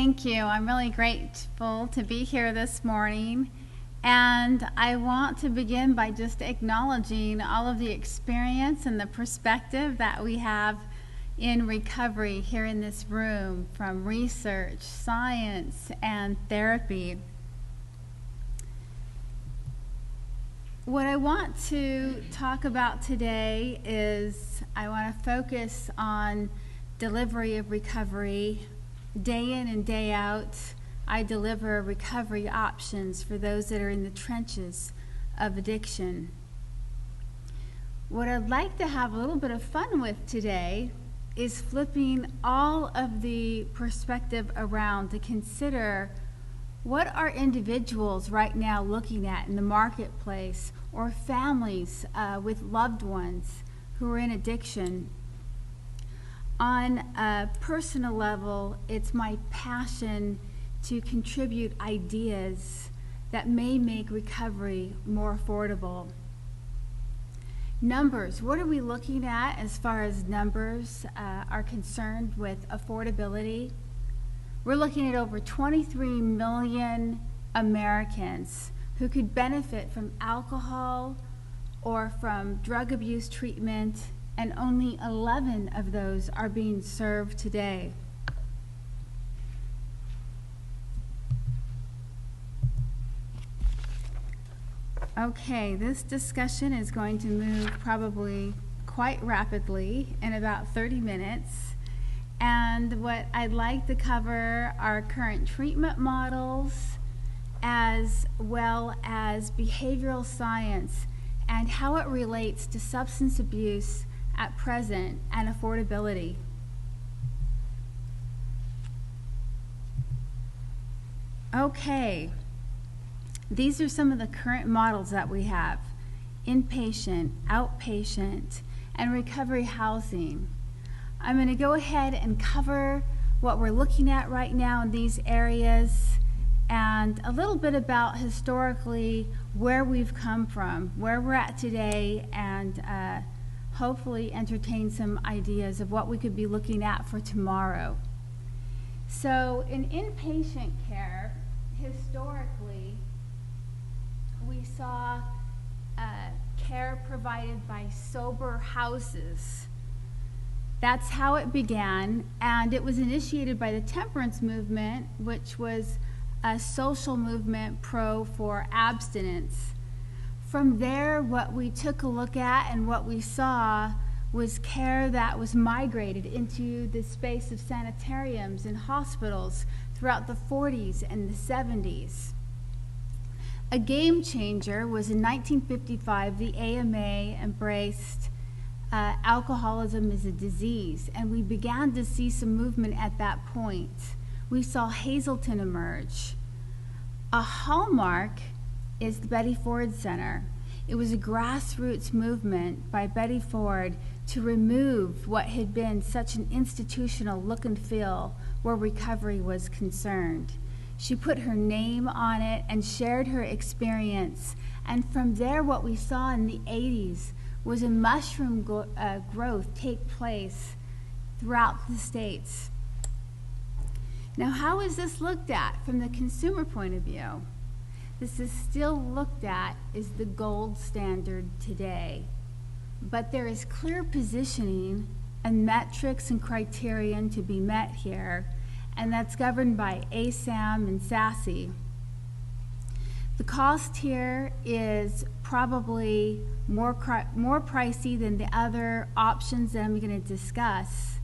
Thank you. I'm really grateful to be here this morning. And I want to begin by just acknowledging all of the experience and the perspective that we have in recovery here in this room, from research, science, and therapy. What I want to talk about today is I want to focus on delivery of recovery. Day in and day out, I deliver recovery options for those that are in the trenches of addiction. What I'd like to have a little bit of fun with today is flipping all of the perspective around to consider what are individuals right now looking at in the marketplace, or families with loved ones who are in addiction. On a personal level, it's my passion to contribute ideas that may make recovery more affordable. Numbers, what are we looking at as far as numbers are concerned with affordability? We're looking at over 23 million Americans who could benefit from alcohol or from drug abuse treatment, and only 11 of those are being served today. Okay, this discussion is going to move probably quite rapidly in about 30 minutes. And what I'd like to cover are current treatment models as well as behavioral science and how it relates to substance abuse at present and affordability. Okay, these are some of the current models that we have: inpatient, outpatient, and recovery housing. I'm going to go ahead and cover what we're looking at right now in these areas and a little bit about historically where we've come from, where we're at today, and hopefully entertain some ideas of what we could be looking at for tomorrow. So in inpatient care, historically, we saw care provided by sober houses. That's how it began, and it was initiated by the temperance movement, which was a social movement for abstinence. From there, what we took a look at and what we saw was care that was migrated into the space of sanitariums and hospitals throughout the 40s and the 70s. A game changer was in 1955, the AMA embraced alcoholism as a disease, and we began to see some movement at that point. We saw Hazleton emerge. A hallmark is the Betty Ford Center. It was a grassroots movement by Betty Ford to remove what had been such an institutional look and feel where recovery was concerned. She put her name on it and shared her experience, and from there what we saw in the 80s was a mushroom growth take place throughout the states. Now, how is this looked at from the consumer point of view? This is still looked at as the gold standard today, but there is clear positioning and metrics and criterion to be met here, and that's governed by ASAM and SASE. The cost here is probably more pricey than the other options that I'm going to discuss.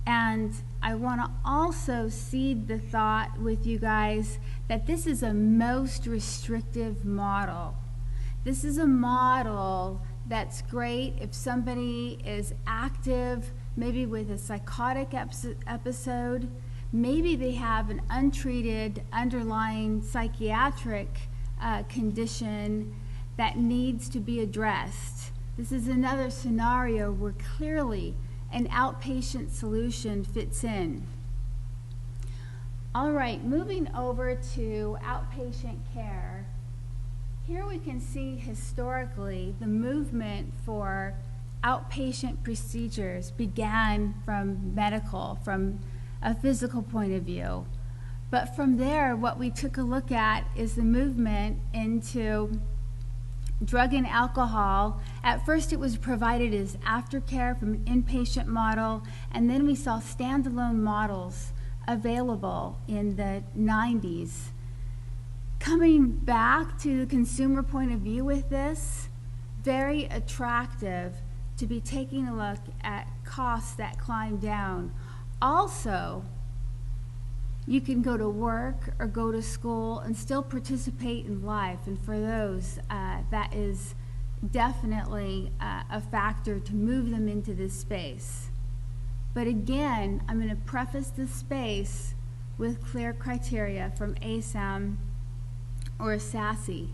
And I want to also seed the thought with you guys that this is a most restrictive model. This is a model that's great if somebody is active, maybe with a psychotic episode, maybe they have an untreated underlying psychiatric condition that needs to be addressed. This is another scenario where clearly an outpatient solution fits in. All right, moving over to outpatient care. Here we can see historically the movement for outpatient procedures began from a physical point of view. But from there, what we took a look at is the movement into drug and alcohol. At first it was provided as aftercare from an inpatient model, and then we saw standalone models available in the 90s. Coming back to the consumer point of view with this, very attractive to be taking a look at costs that climb down. Also, you can go to work or go to school and still participate in life, and for those, that is definitely a factor to move them into this space. But again, I'm going to preface this space with clear criteria from ASAM or SASE.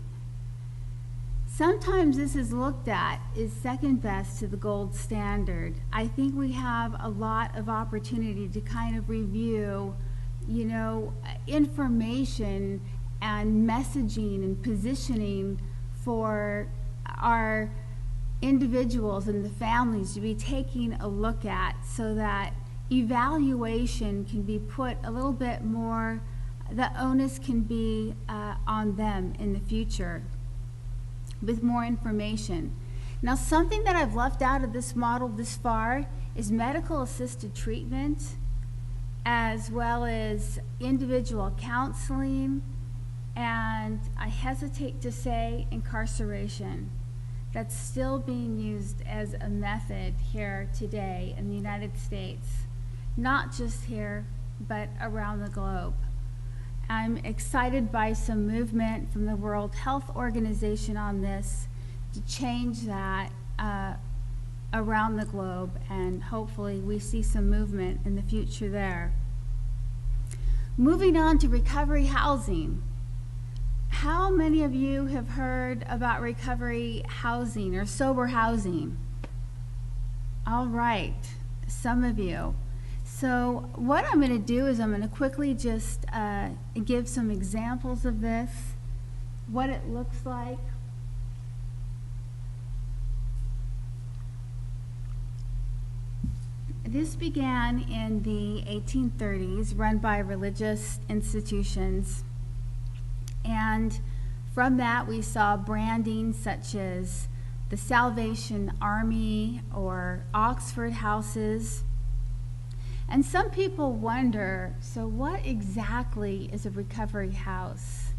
Sometimes this is looked at as second best to the gold standard. I think we have a lot of opportunity to kind of review, information and messaging and positioning for our individuals and the families to be taking a look at, so that evaluation can be put a little bit more, the onus can be on them in the future with more information. Now, something that I've left out of this model this far is medical assisted treatment, as well as individual counseling, and I hesitate to say incarceration. That's still being used as a method here today in the United States, not just here, but around the globe. I'm excited by some movement from the World Health Organization on this to change that around the globe, and hopefully we see some movement in the future there. Moving on to recovery housing. How many of you have heard about recovery housing or sober housing? All right, some of you. So what I'm going to do is I'm going to quickly just give some examples of this, what it looks like. This began in the 1830s, run by religious institutions. And from that, we saw branding such as the Salvation Army or Oxford houses. And some people wonder, so what exactly is a recovery house?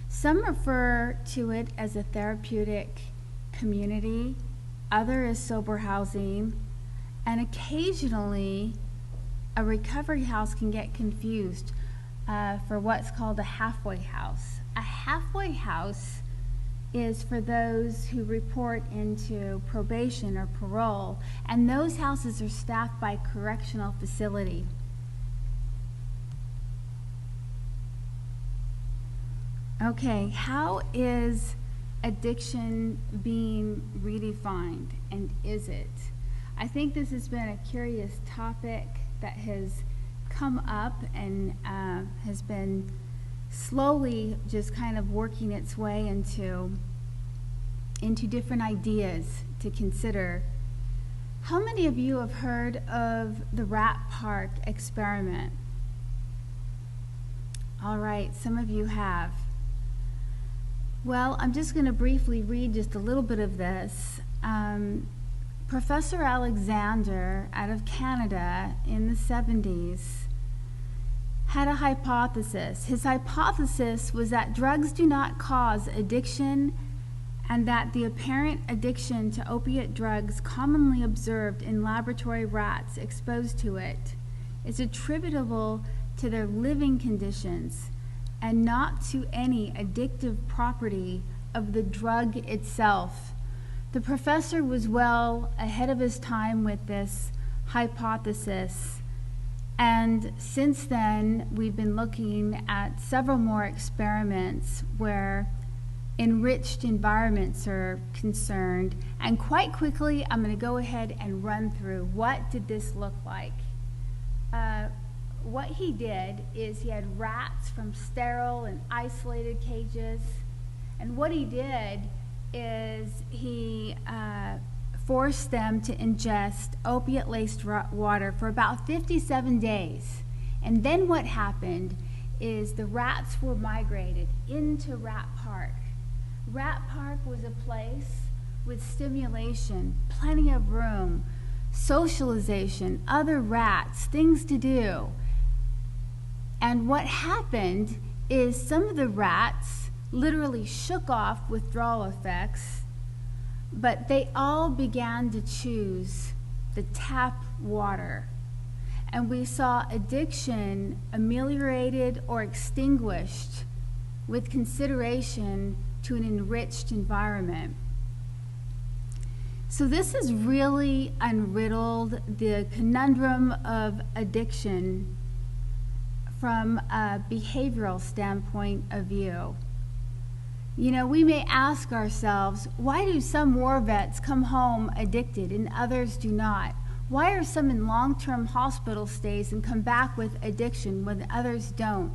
Some refer to it as a therapeutic community, others as sober housing, and occasionally a recovery house can get confused for what's called a halfway house. A halfway house is for those who report into probation or parole, and those houses are staffed by correctional facility. Okay, how is addiction being redefined, and is it? I think this has been a curious topic that has come up and has been slowly just kind of working its way into different ideas to consider. How many of you have heard of the Rat Park experiment? All right, some of you have. Well, I'm just going to briefly read just a little bit of this. Professor Alexander out of Canada in the 70s had a hypothesis. His hypothesis was that drugs do not cause addiction, and that the apparent addiction to opiate drugs commonly observed in laboratory rats exposed to it is attributable to their living conditions and not to any addictive property of the drug itself. The professor was well ahead of his time with this hypothesis, and since then we've been looking at several more experiments where enriched environments are concerned. And quite quickly, I'm going to go ahead and run through what did this look like. What he did is he had rats from sterile and isolated cages, and what he did is he forced them to ingest opiate-laced water for about 57 days. And then what happened is the rats were migrated into Rat Park. Rat Park was a place with stimulation, plenty of room, socialization, other rats, things to do. And what happened is some of the rats literally shook off withdrawal effects, but they all began to choose the tap water. And we saw addiction ameliorated or extinguished with consideration to an enriched environment. So this has really unriddled the conundrum of addiction from a behavioral standpoint of view. You know, we may ask ourselves, why do some war vets come home addicted and others do not? Why are some in long-term hospital stays and come back with addiction when others don't?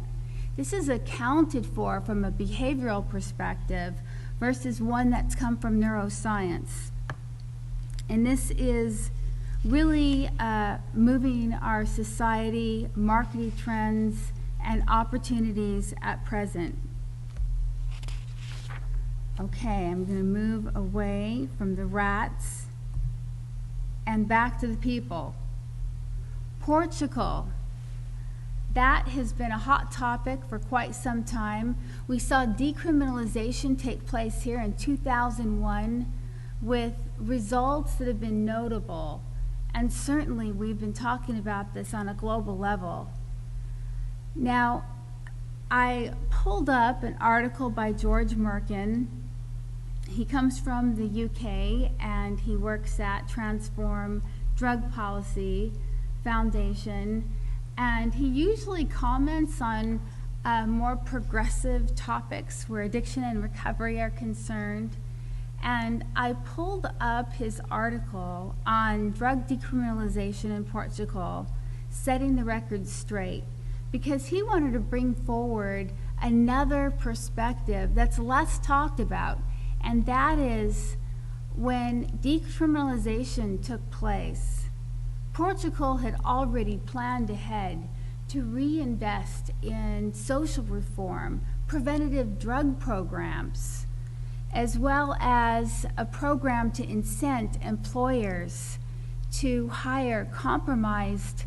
This is accounted for from a behavioral perspective versus one that's come from neuroscience. And this is really moving our society, marketing trends, and opportunities at present. Okay, I'm going to move away from the rats and back to the people. Portugal. That has been a hot topic for quite some time. We saw decriminalization take place here in 2001 with results that have been notable. And certainly we've been talking about this on a global level. Now, I pulled up an article by George Merkin. He comes from the UK and he works at Transform Drug Policy Foundation. And he usually comments on more progressive topics where addiction and recovery are concerned. And I pulled up his article on drug decriminalization in Portugal, setting the record straight, because he wanted to bring forward another perspective that's less talked about, and that is when decriminalization took place, Portugal had already planned ahead to reinvest in social reform, preventative drug programs, as well as a program to incent employers to hire compromised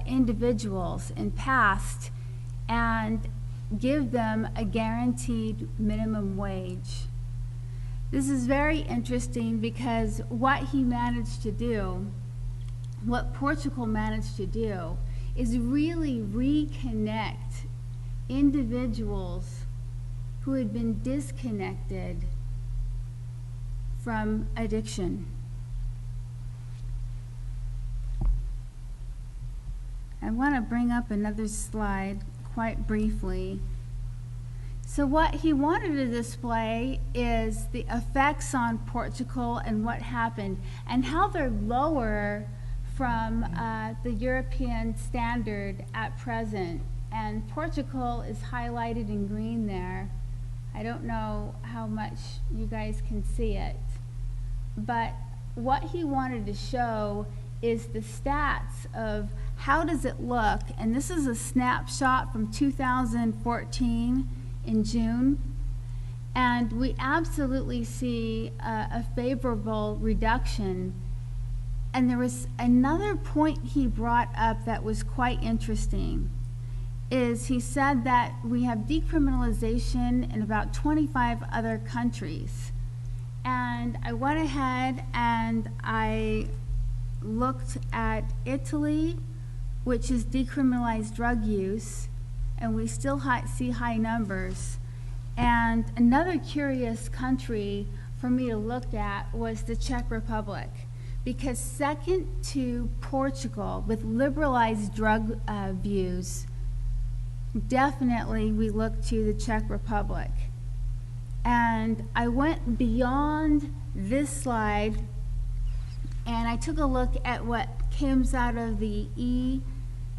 individuals in past and give them a guaranteed minimum wage. This is very interesting because what he managed to do, what Portugal managed to do, is really reconnect individuals who had been disconnected from addiction. I want to bring up another slide quite briefly. So what he wanted to display is the effects on Portugal and what happened and how they're lower from the European standard at present. And Portugal is highlighted in green there. I don't know how much you guys can see it, but what he wanted to show is the stats of how does it look, and this is a snapshot from 2014 in June, and we absolutely see a favorable reduction. And there was another point he brought up that was quite interesting. Is he said that we have decriminalization in about 25 other countries. And I went ahead and I looked at Italy, which is decriminalized drug use, and we still see high numbers. And another curious country for me to look at was the Czech Republic, because second to Portugal with liberalized drug views, definitely we look to the Czech Republic. And I went beyond this slide and I took a look at what comes out of the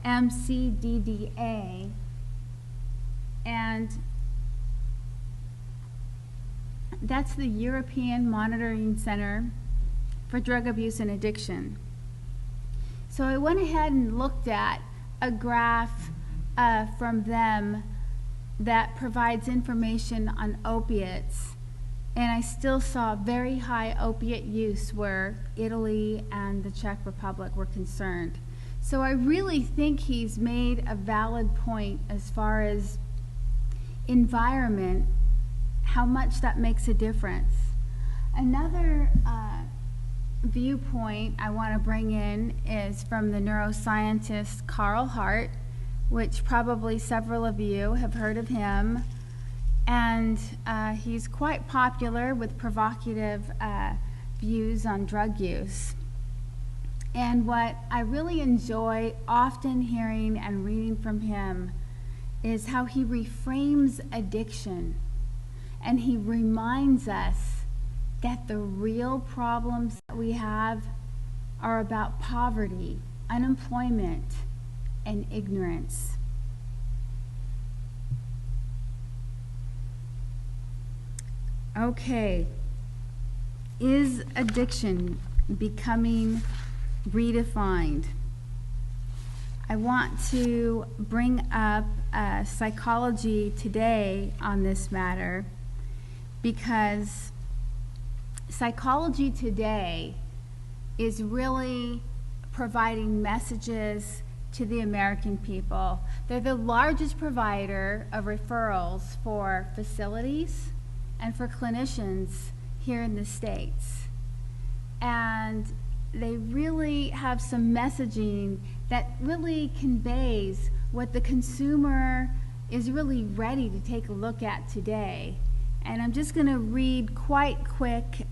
EMCDDA, and that's the European Monitoring Center for Drug Abuse and Addiction. So I went ahead and looked at a graph from them that provides information on opiates, and I still saw very high opiate use where Italy and the Czech Republic were concerned. So I really think he's made a valid point as far as environment, how much that makes a difference. Another viewpoint I want to bring in is from the neuroscientist Carl Hart, which probably several of you have heard of him. And he's quite popular with provocative views on drug use. And what I really enjoy often hearing and reading from him is how he reframes addiction. And he reminds us that the real problems that we have are about poverty, unemployment, and ignorance. Okay, is addiction becoming redefined? I want to bring up Psychology Today on this matter, because Psychology Today is really providing messages to the American people. They're the largest provider of referrals for facilities and for clinicians here in the States. And they really have some messaging that really conveys what the consumer is really ready to take a look at today. And I'm just going to read quite quick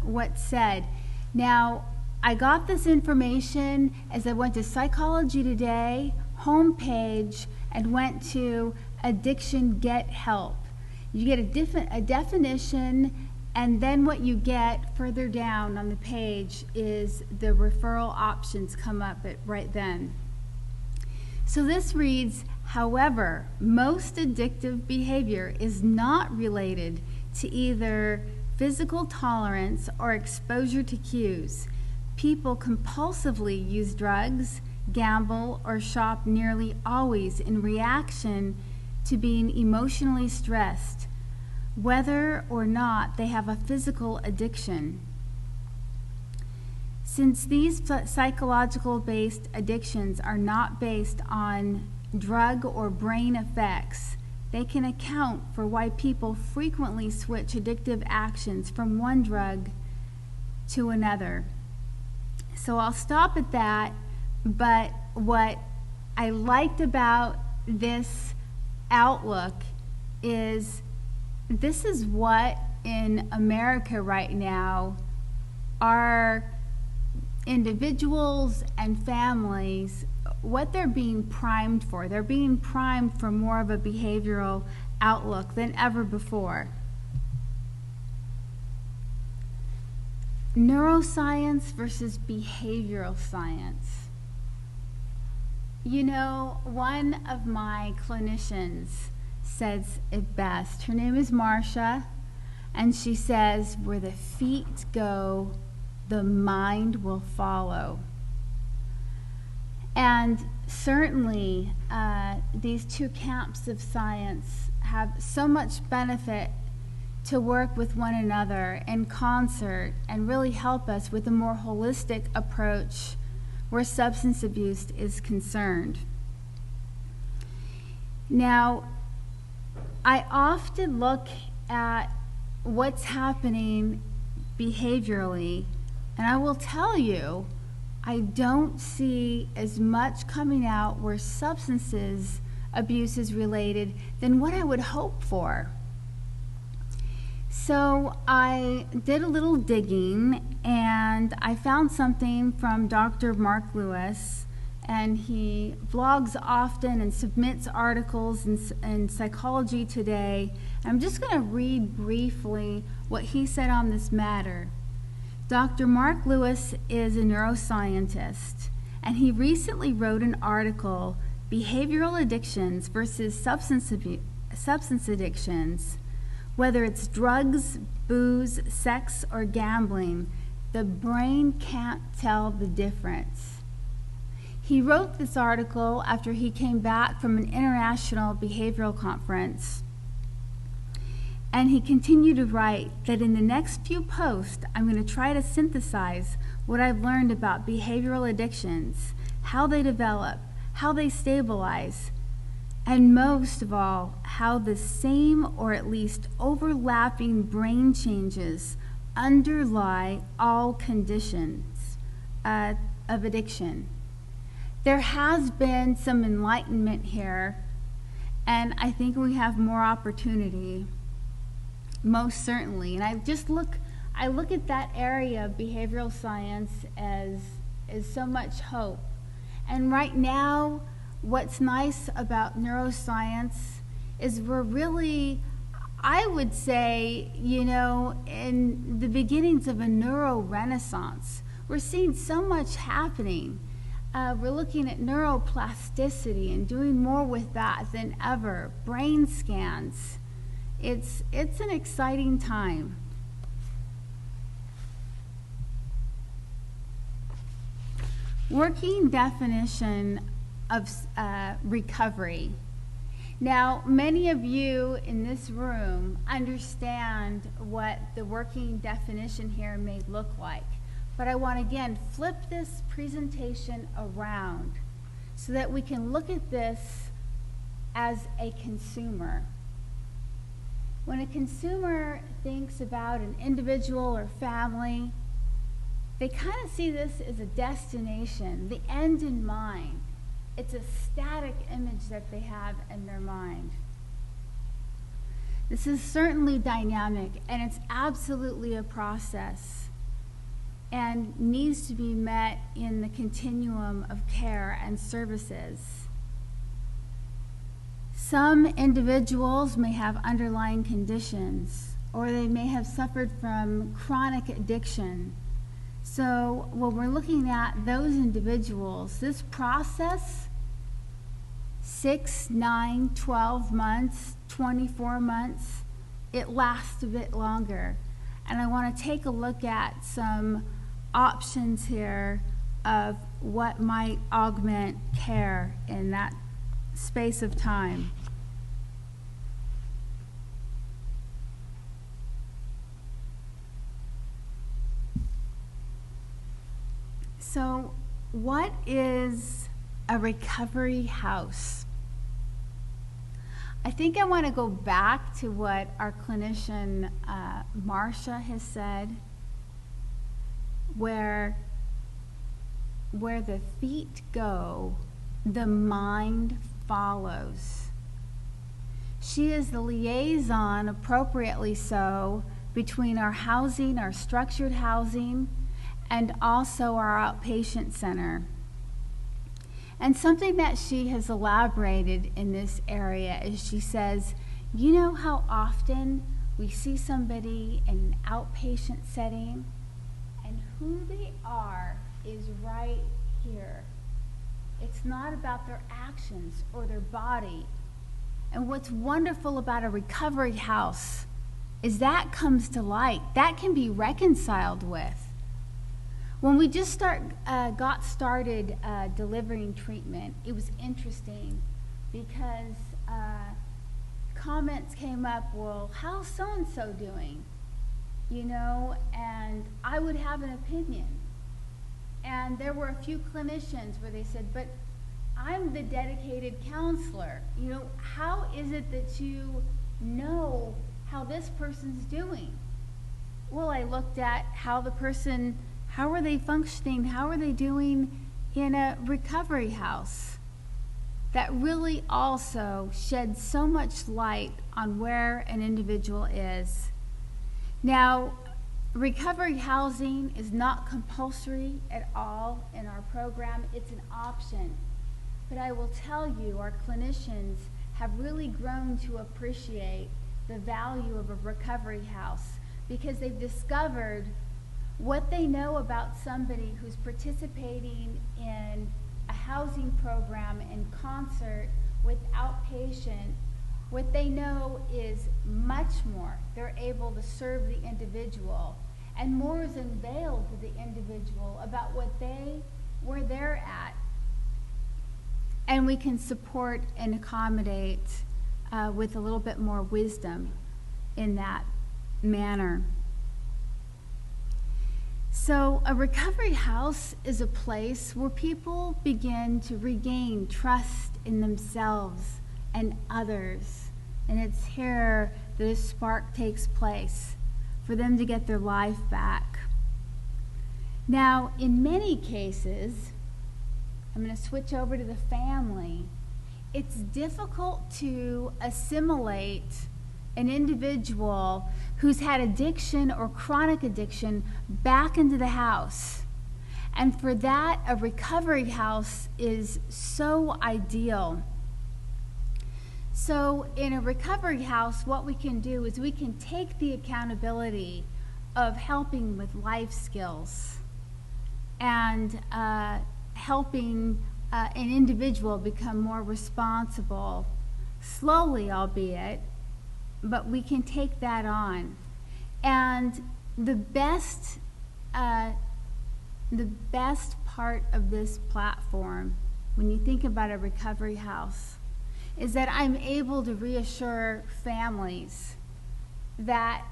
what's said. Now, I got this information as I went to Psychology Today homepage and went to Addiction Get Help. You get a definition, and then what you get further down on the page is the referral options come up right then. So this reads, however, most addictive behavior is not related to either physical tolerance or exposure to cues. People compulsively use drugs, gamble, or shop nearly always in reaction to being emotionally stressed, whether or not they have a physical addiction. Since these psychological-based addictions are not based on drug or brain effects, they can account for why people frequently switch addictive actions from one drug to another. So I'll stop at that, but what I liked about this outlook is this is what in America right now are individuals and families, what they're being primed for. They're being primed for more of a behavioral outlook than ever before. Neuroscience versus behavioral science. You know, one of my clinicians says it best. Her name is Marcia, and she says, where the feet go, the mind will follow. And certainly, these two camps of science have so much benefit to work with one another in concert and really help us with a more holistic approach where substance abuse is concerned. Now, I often look at what's happening behaviorally, and I will tell you, I don't see as much coming out where substances abuse is related than what I would hope for. So I did a little digging, and I found something from Dr. Mark Lewis, and he blogs often and submits articles in Psychology Today. I'm just going to read briefly what he said on this matter. Dr. Mark Lewis is a neuroscientist, and he recently wrote an article, Behavioral Addictions versus Substance Addictions. Whether it's drugs, booze, sex, or gambling, the brain can't tell the difference. He wrote this article after he came back from an international behavioral conference. And he continued to write that in the next few posts, I'm going to try to synthesize what I've learned about behavioral addictions, how they develop, how they stabilize, and most of all, how the same or at least overlapping brain changes underlie all conditions of addiction. There has been some enlightenment here, and I think we have more opportunity, most certainly. And I look at that area of behavioral science as so much hope. And right now, what's nice about neuroscience is we're really, I would say, in the beginnings of a neuro renaissance. We're seeing so much happening. We're looking at neuroplasticity and doing more with that than ever. Brain scans. It's an exciting time. Working definition of recovery. Now, many of you in this room understand what the working definition here may look like. But I want to again flip this presentation around so that we can look at this as a consumer. When a consumer thinks about an individual or family, they kind of see this as a destination, the end in mind. It's a static image that they have in their mind. This is certainly dynamic, and it's absolutely a process and needs to be met in the continuum of care and services. Some individuals may have underlying conditions, or they may have suffered from chronic addiction. So when we're looking at those individuals, this process, 6, 9, 12 months, 24 months, it lasts a bit longer. And I want to take a look at some options here of what might augment care in that space of time. So, what is a recovery house? I think I want to go back to what our clinician Marcia has said, where the feet go, the mind follows. She is the liaison, appropriately so, between our housing, our structured housing, and also our outpatient center. And something that she has elaborated in this area is she says, you know how often we see somebody in an outpatient setting and who they are is right here. It's not about their actions or their body. And what's wonderful about a recovery house is that comes to light. That can be reconciled with. When we just got started delivering treatment, it was interesting because comments came up, well, how's so-and-so doing? And I would have an opinion. And there were a few clinicians where they said, but I'm the dedicated counselor. How is it that you know how this person's doing? Well, I looked at how are they functioning, how are they doing in a recovery house? That really also sheds so much light on where an individual is. Now, recovery housing is not compulsory at all in our program. It's an option. But I will tell you, our clinicians have really grown to appreciate the value of a recovery house because they've discovered what they know about somebody who's participating in a housing program in concert with outpatient. What they know is much more. They're able to serve the individual, and more is unveiled to the individual about where they're at. and we can support and accommodate with a little bit more wisdom in that manner. So a recovery house is a place where people begin to regain trust in themselves and others. And it's here that a spark takes place for them to get their life back. Now, in many cases, I'm going to switch over to the family. It's difficult to assimilate an individual who's had addiction or chronic addiction back into the house. And for that, a recovery house is so ideal. So in a recovery house, what we can do is we can take the accountability of helping with life skills and helping an individual become more responsible, slowly albeit, but we can take that on. And the best part of this platform, when you think about a recovery house, is that I'm able to reassure families that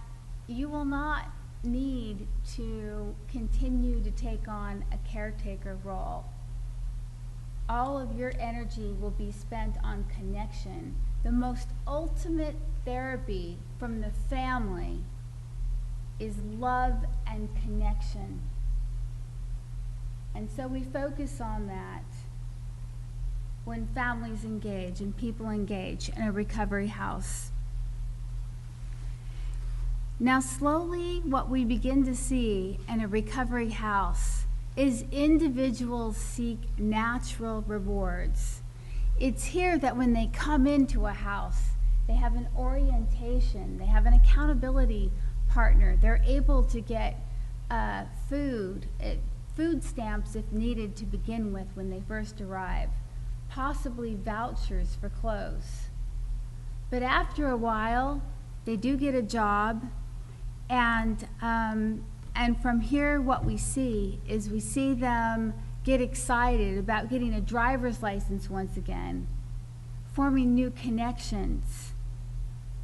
you will not need to continue to take on a caretaker role. All of your energy will be spent on connection. The most ultimate therapy from the family is love and connection. And so we focus on that when families engage and people engage in a recovery house. Now, slowly, what we begin to see in a recovery house is individuals seek natural rewards. It's here that when they come into a house, they have an orientation, they have an accountability partner. They're able to get food stamps if needed to begin with when they first arrive, possibly vouchers for clothes. But after a while, they do get a job, and from here what we see is we see them get excited about getting a driver's license once again, forming new connections,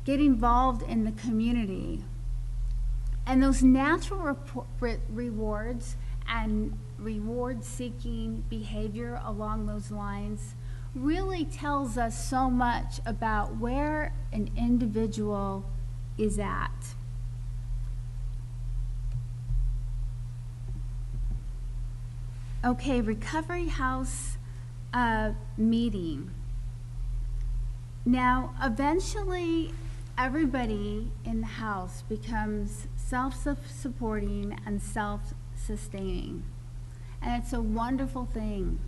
get involved in the community. And those natural rewards and reward-seeking behavior along those lines really tells us so much about where an individual is at. Okay, recovery house meeting. Now, eventually, everybody in the house becomes self-supporting and self-sustaining. And it's a wonderful thing.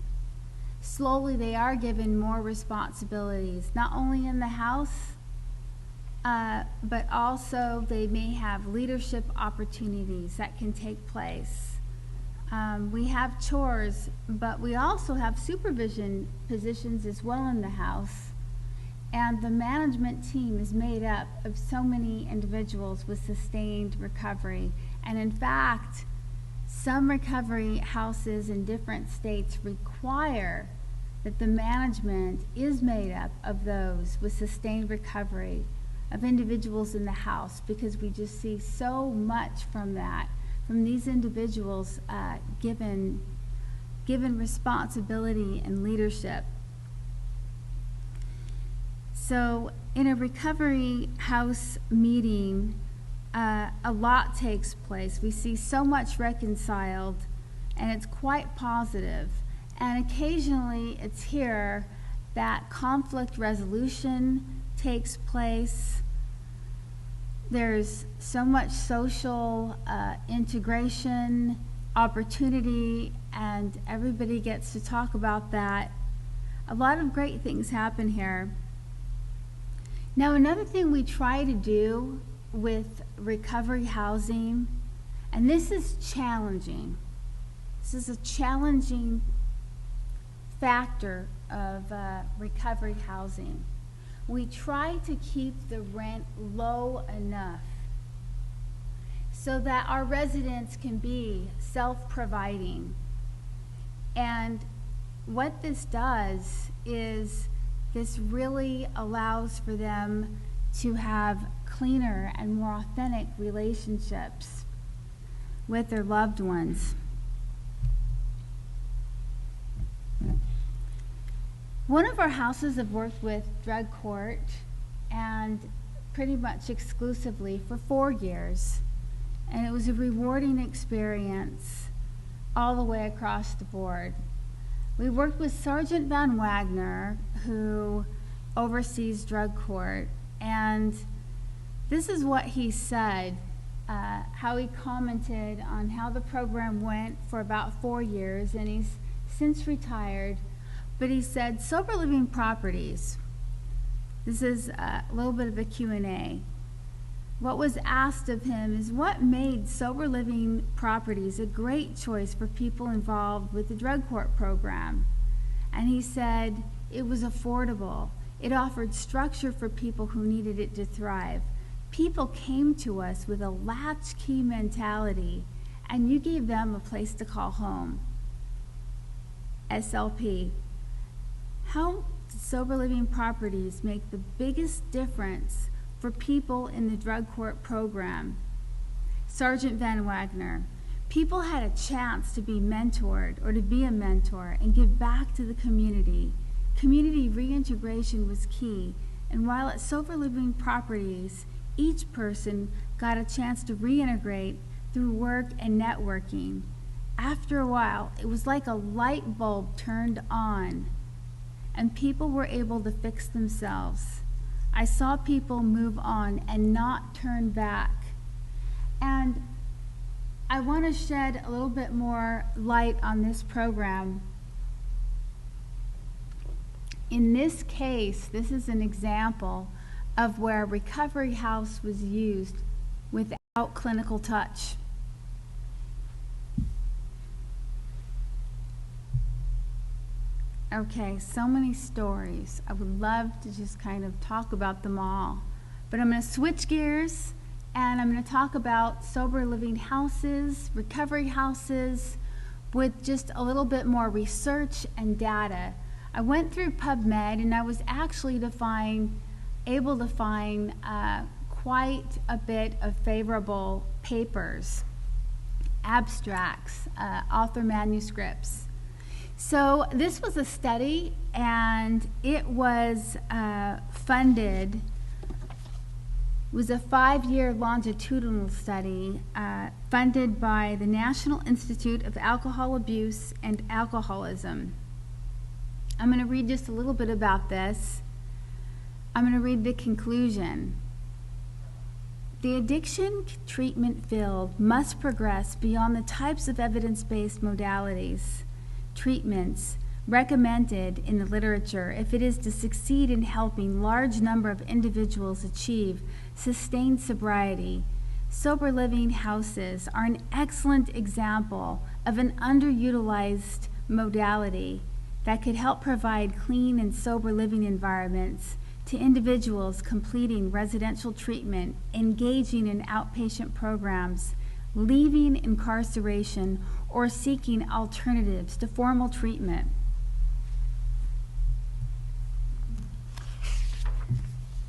Slowly, they are given more responsibilities, not only in the house, but also they may have leadership opportunities that can take place. We have chores, but we also have supervision positions as well in the house. And the management team is made up of so many individuals with sustained recovery. And in fact, some recovery houses in different states require that the management is made up of those with sustained recovery, of individuals in the house, because we just see so much from that, from these individuals given responsibility and leadership. So in a recovery house meeting, a lot takes place. We see so much reconciled, and it's quite positive. And occasionally it's here that conflict resolution takes place. There's so much social integration, opportunity, and everybody gets to talk about that. A lot of great things happen here. Now, another thing we try to do with recovery housing, and this is challenging. This is a challenging factor of recovery housing. We try to keep the rent low enough so that our residents can be self-providing. And what this does is this really allows for them to have cleaner and more authentic relationships with their loved ones. One of our houses have worked with drug court and pretty much exclusively for 4 years. And it was a rewarding experience all the way across the board. We worked with Sergeant Van Wagner, who oversees drug court, and this is what he said, how he commented on how the program went for about 4 years, and he's since retired. But he said, sober living properties. This is a little bit of a Q&A. What was asked of him is what made sober living properties a great choice for people involved with the drug court program. And he said it was affordable. It offered structure for people who needed it to thrive. People came to us with a latchkey mentality, and you gave them a place to call home. SLP. How did sober living properties make the biggest difference for people in the drug court program? Sergeant Van Wagner. People had a chance to be mentored or to be a mentor and give back to the community. Community reintegration was key, and while at sober living properties, each person got a chance to reintegrate through work and networking. After a while, it was like a light bulb turned on, and people were able to fix themselves. I saw people move on and not turn back. And I want to shed a little bit more light on this program. In this case, this is an example of where a recovery house was used without clinical touch. Okay, so many stories. I would love to just kind of talk about them all. But I'm going to switch gears, and I'm going to talk about sober living houses, recovery houses, with just a little bit more research and data. I went through PubMed, and I was actually able to find quite a bit of favorable papers, abstracts, author manuscripts. So this was a study, and it was funded. It was a 5-year longitudinal study funded by the National Institute of Alcohol Abuse and Alcoholism. I'm going to read just a little bit about this. I'm going to read the conclusion. The addiction treatment field must progress beyond the types of evidence-based modalities, treatments recommended in the literature if it is to succeed in helping large number of individuals achieve sustained sobriety. Sober living houses are an excellent example of an underutilized modality that could help provide clean and sober living environments to individuals completing residential treatment, engaging in outpatient programs, leaving incarceration, or seeking alternatives to formal treatment.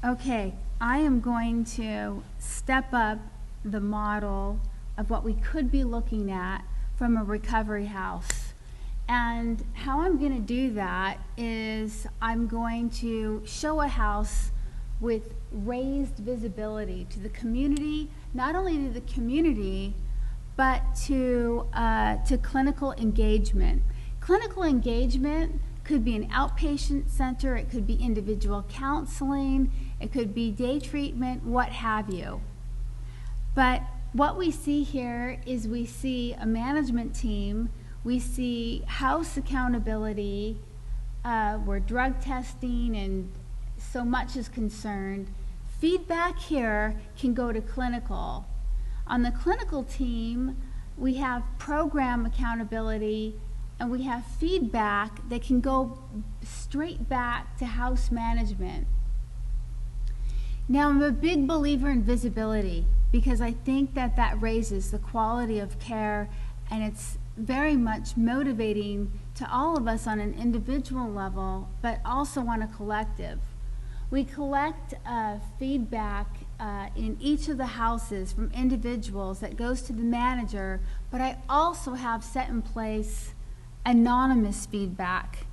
Okay, I am going to step up the model of what we could be looking at from a recovery house. And how I'm going to do that is I'm going to show a house with raised visibility to the community, not only to the community, but to clinical engagement. Clinical engagement could be an outpatient center, it could be individual counseling, it could be day treatment, what have you. But what we see here is we see a management team, we see house accountability, where drug testing and so much is concerned. Feedback here can go to clinical. On the clinical team, we have program accountability, and we have feedback that can go straight back to house management. Now, I'm a big believer in visibility because I think that that raises the quality of care, and it's very much motivating to all of us on an individual level, but also on a collective. We collect feedback in each of the houses from individuals that goes to the manager, but I also have set in place anonymous feedback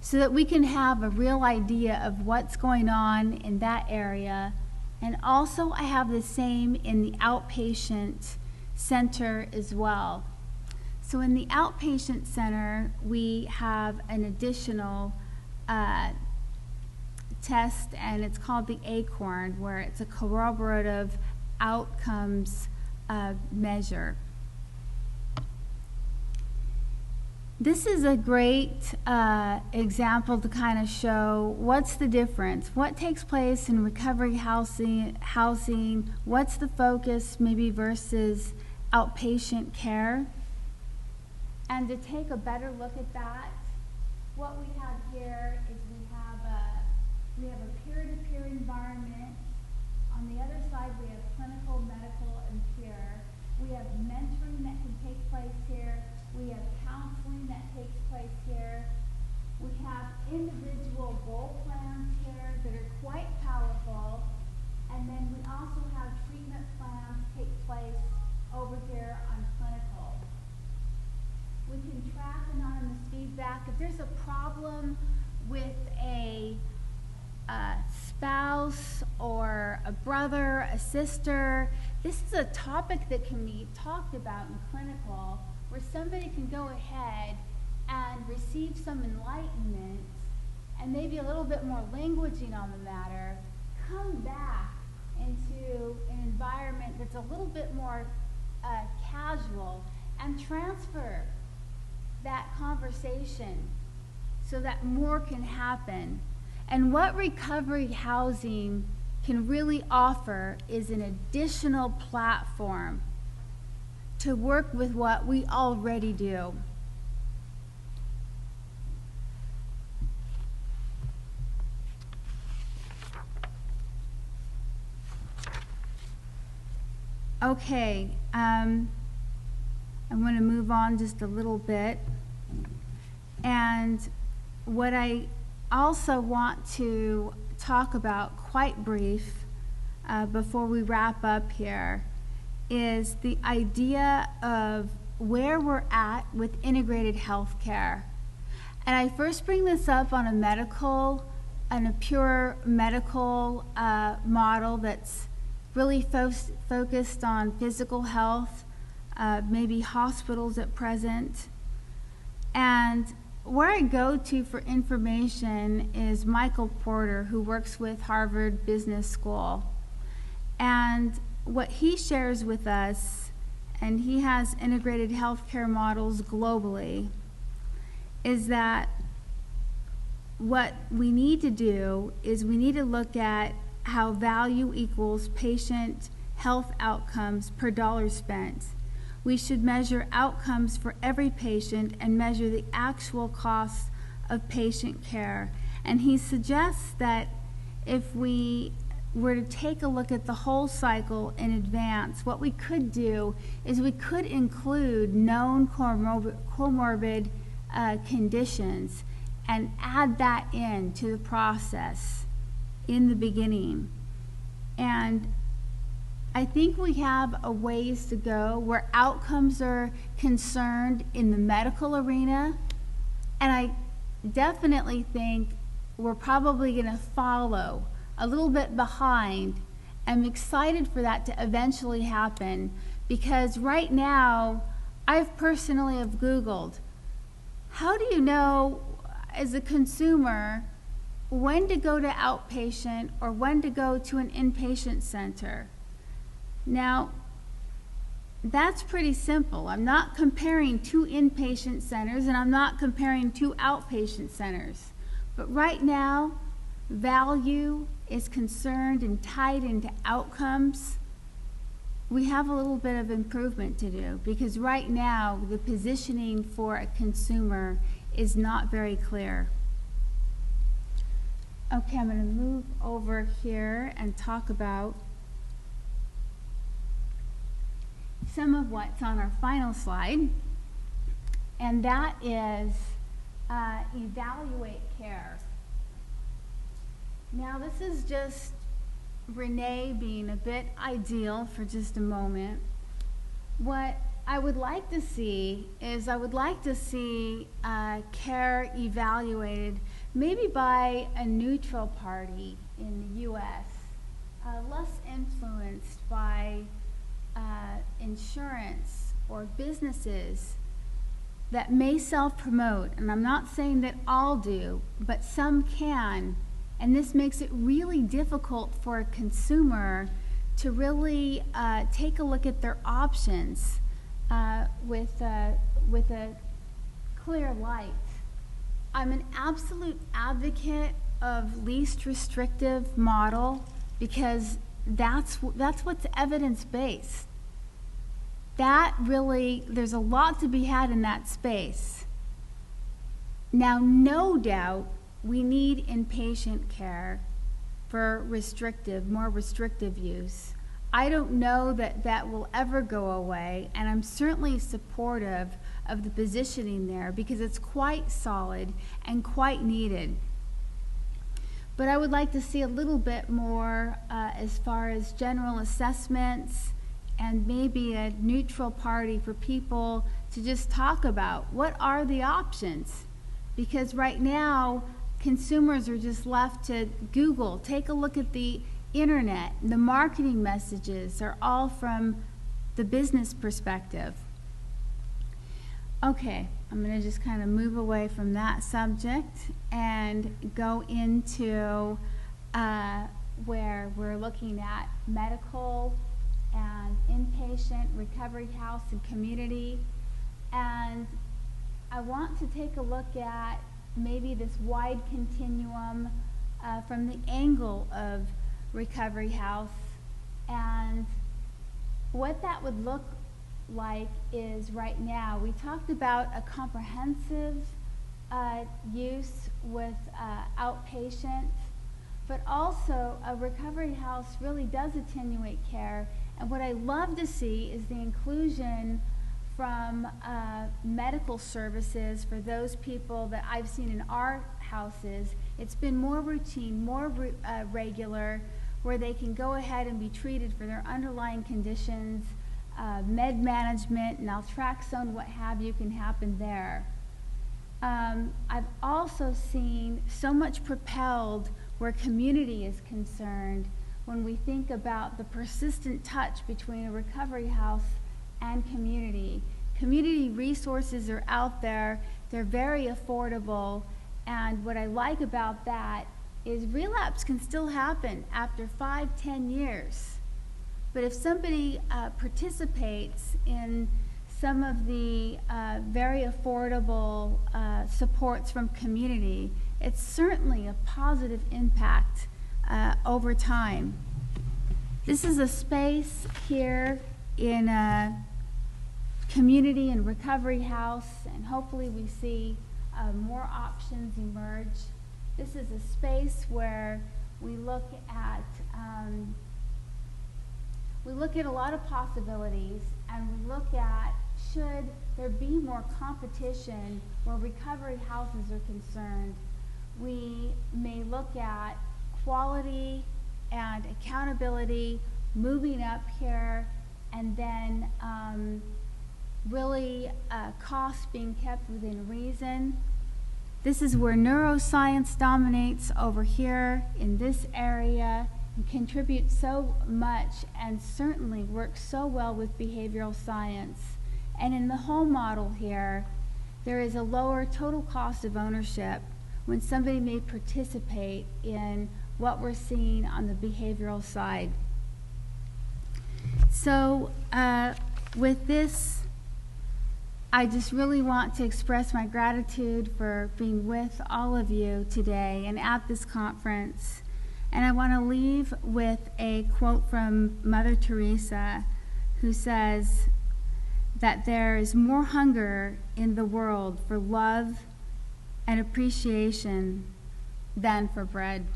so that we can have a real idea of what's going on in that area. And also I have the same in the outpatient center as well. So in the outpatient center, we have an additional test, and it's called the ACORN, where it's a corroborative outcomes measure. This is a great example to kind of show what's the difference, what takes place in recovery housing, what's the focus maybe versus outpatient care. And to take a better look at that, what we have here is we have a peer-to-peer environment. On the other side, we have clinical, medical, and peer. We have mentoring that can take place here. We have counseling that takes place here. We have individual goal plans here that are quite powerful. And then we also have treatment plans take place over here on clinical. We can track anonymous feedback. If there's a problem with a spouse or a brother, a sister, this is a topic that can be talked about in clinical, where somebody can go ahead and receive some enlightenment and maybe a little bit more languaging on the matter, come back into an environment that's a little bit more casual, and transfer that conversation so that more can happen. And what recovery housing can really offer is an additional platform to work with what we already do. Okay, I'm going to move on just a little bit. And what I also want to talk about quite brief before we wrap up here is the idea of where we're at with integrated health care. And I first bring this up on a pure medical model that's really focused on physical health, maybe hospitals at present. And where I go to for information is Michael Porter, who works with Harvard Business School. And what he shares with us, and he has integrated healthcare models globally, is that what we need to do is we need to look at how value equals patient health outcomes per dollar spent. We should measure outcomes for every patient and measure the actual cost of patient care. And he suggests that if we were to take a look at the whole cycle in advance, what we could do is we could include known comorbid conditions and add that in to the process in the beginning. And I think we have a ways to go where outcomes are concerned in the medical arena, and I definitely think we're probably going to follow a little bit behind. I'm excited for that to eventually happen, because right now I've personally have Googled, how do you know as a consumer when to go to outpatient or when to go to an inpatient center? Now, that's pretty simple. I'm not comparing two inpatient centers and I'm not comparing two outpatient centers. But right now, value is concerned and tied into outcomes. We have a little bit of improvement to do, because right now the positioning for a consumer is not very clear. Okay, I'm going to move over here and talk about some of what's on our final slide. and that is evaluate care. Now, this is just Renee being a bit ideal for just a moment. What I would like to see is care evaluated maybe by a neutral party in the U.S., less influenced by insurance or businesses that may self-promote. And I'm not saying that all do, but some can. And this makes it really difficult for a consumer to really take a look at their options with a clear light. I'm an absolute advocate of least restrictive model because that's what's evidence-based. That really, there's a lot to be had in that space. Now, no doubt, we need inpatient care for more restrictive use. I don't know that that will ever go away, and I'm certainly supportive of the positioning there because it's quite solid and quite needed. But I would like to see a little bit more as far as general assessments and maybe a neutral party for people to just talk about what are the options. Because right now, consumers are just left to Google. Take a look at the internet. The marketing messages are all from the business perspective. Okay, I'm going to just kind of move away from that subject and go into where we're looking at medical and inpatient, recovery house, and community. And I want to take a look at maybe this wide continuum from the angle of recovery house, and what that would look like is right now. We talked about a comprehensive use with outpatient, but also a recovery house really does attenuate care. And what I love to see is the inclusion from medical services for those people that I've seen in our houses. It's been more routine, more regular, where they can go ahead and be treated for their underlying conditions. Med management, naltrexone, what have you, can happen there. I've also seen so much propelled where community is concerned when we think about the persistent touch between a recovery house and community. Community resources are out there, they're very affordable, and what I like about that is relapse can still happen after 5-10 years. But if somebody participates in some of the very affordable supports from community, it's certainly a positive impact over time. This is a space here in a community and recovery house, and hopefully we see more options emerge. This is a space where we look at a lot of possibilities, and we look at should there be more competition where recovery houses are concerned. We may look at quality and accountability, moving up here, and then really costs being kept within reason. This is where neuroscience dominates over here in this area and contributes so much and certainly works so well with behavioral science. And in the home model here, there is a lower total cost of ownership when somebody may participate in what we're seeing on the behavioral side. So with this, I just really want to express my gratitude for being with all of you today and at this conference. And I want to leave with a quote from Mother Teresa, who says that there is more hunger in the world for love and appreciation than for bread.